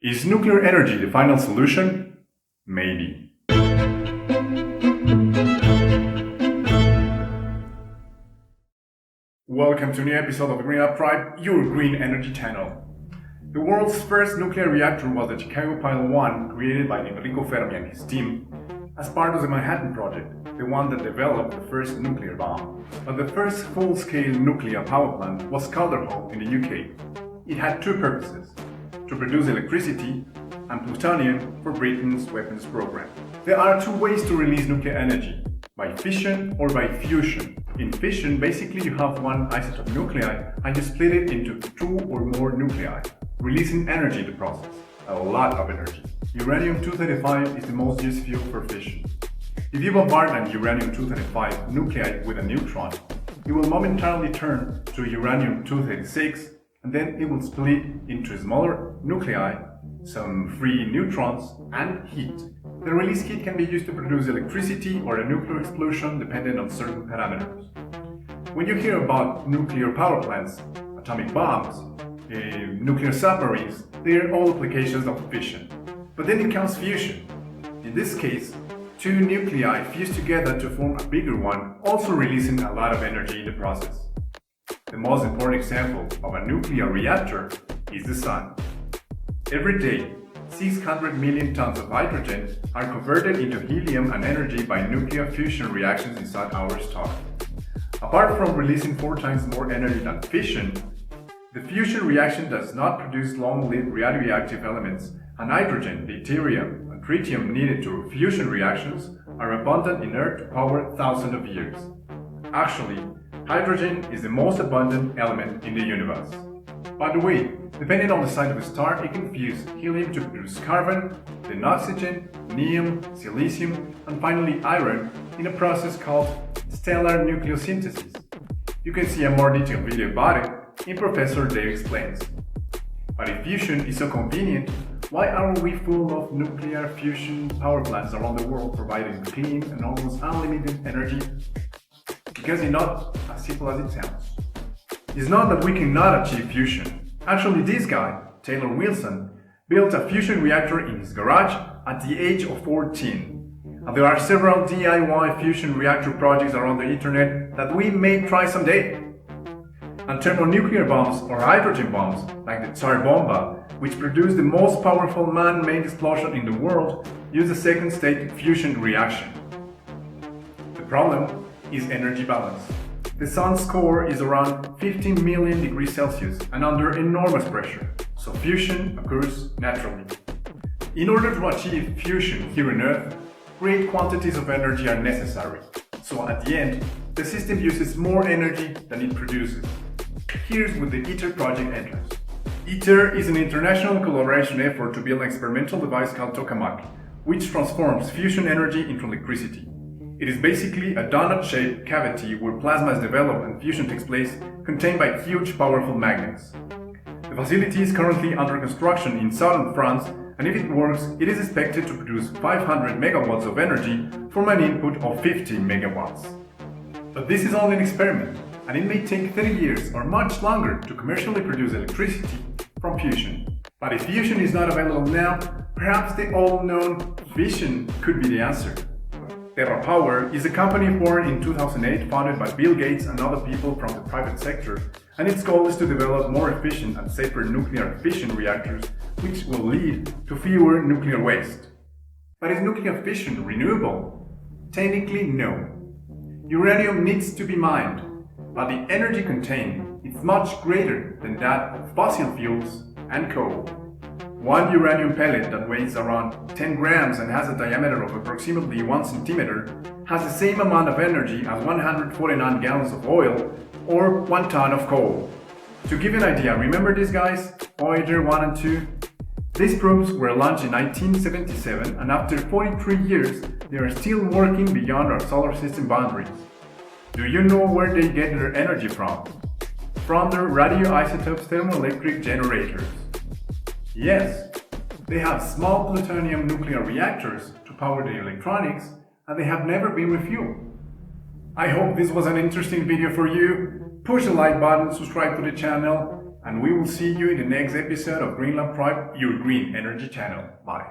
Is nuclear energy the final solution? Maybe. Welcome to a new episode of the Green Up Tribe, your green energy channel. The world's first nuclear reactor was the Chicago Pile 1, created by Enrico Fermi and his team as part of the Manhattan Project, the one that developed the first nuclear bomb. But the first full-scale nuclear power plant was Calder Hall in the UK. It had two purposes: to produce electricity and plutonium for Britain's weapons program. There are two ways to release nuclear energy: by fission or by fusion. In fission, basically you have one isotope nuclei and you split it into two or more nuclei, releasing energy in the process, a lot of energy. Uranium-235 is the most used fuel for fission. If you bombard an uranium-235 nuclei with a neutron, it will momentarily turn to uranium-236, and then it will split into smaller nuclei, some free neutrons, and heat. The released heat can be used to produce electricity or a nuclear explosion depending on certain parameters. When you hear about nuclear power plants, atomic bombs, nuclear submarines, they are all applications of fission. But then it comes fusion. In this case, two nuclei fuse together to form a bigger one, also releasing a lot of energy in the process. The most important example of a nuclear reactor is the sun. Every day, 600 million tons of hydrogen are converted into helium and energy by nuclear fusion reactions inside our star. Apart from releasing 4 times more energy than fission, the fusion reaction does not produce long-lived radioactive elements, and hydrogen, deuterium, and tritium needed to fusion reactions are abundant in Earth to power thousands of years. Actually, hydrogen is the most abundant element in the universe. By the way, depending on the size of a star, it can fuse helium to produce carbon, then oxygen, neon, silicium, and finally iron in a process called stellar nucleosynthesis. You can see a more detailed video about it in Professor Dave Explains. But if fusion is so convenient, why aren't we full of nuclear fusion power plants around the world providing clean and almost unlimited energy? Because it's not as simple as it sounds. It's not that we cannot achieve fusion. Actually, this guy, Taylor Wilson, built a fusion reactor in his garage at the age of 14. And there are several DIY fusion reactor projects around the internet that we may try someday. And thermonuclear bombs or hydrogen bombs, like the Tsar Bomba, which produce the most powerful man-made explosion in the world, use a second-stage fusion reaction. The problem is energy balance. The sun's core is around 15 million degrees Celsius and under enormous pressure, so fusion occurs naturally. In order to achieve fusion here on Earth, great quantities of energy are necessary, so at the end, the system uses more energy than it produces. Here's where the ITER project enters. ITER is an international collaboration effort to build an experimental device called tokamak, which transforms fusion energy into electricity. It is basically a donut-shaped cavity where plasma is developed and fusion takes place, contained by huge powerful magnets. The facility is currently under construction in southern France, and if it works, it is expected to produce 500 megawatts of energy from an input of 50 megawatts. But this is only an experiment, and it may take 30 years or much longer to commercially produce electricity from fusion. But if fusion is not available now, perhaps the all-known fission could be the answer. TerraPower is a company born in 2008, founded by Bill Gates and other people from the private sector, and its goal is to develop more efficient and safer nuclear fission reactors, which will lead to fewer nuclear waste. But is nuclear fission renewable? Technically, no. Uranium needs to be mined, but the energy contained is much greater than that of fossil fuels and coal. One uranium pellet that weighs around 10 grams and has a diameter of approximately 1 centimeter has the same amount of energy as 149 gallons of oil or 1 ton of coal. To give you an idea, remember these guys, Voyager 1 and 2? These probes were launched in 1977, and after 43 years, they are still working beyond our solar system boundaries. Do you know where they get their energy from? From their radioisotopes thermoelectric generators. Yes, they have small plutonium nuclear reactors to power their electronics, and they have never been refueled. I hope this was an interesting video for you. Push the like button, subscribe to the channel, And we will see you in the next episode of Green Lab Prime, your green energy channel. Bye.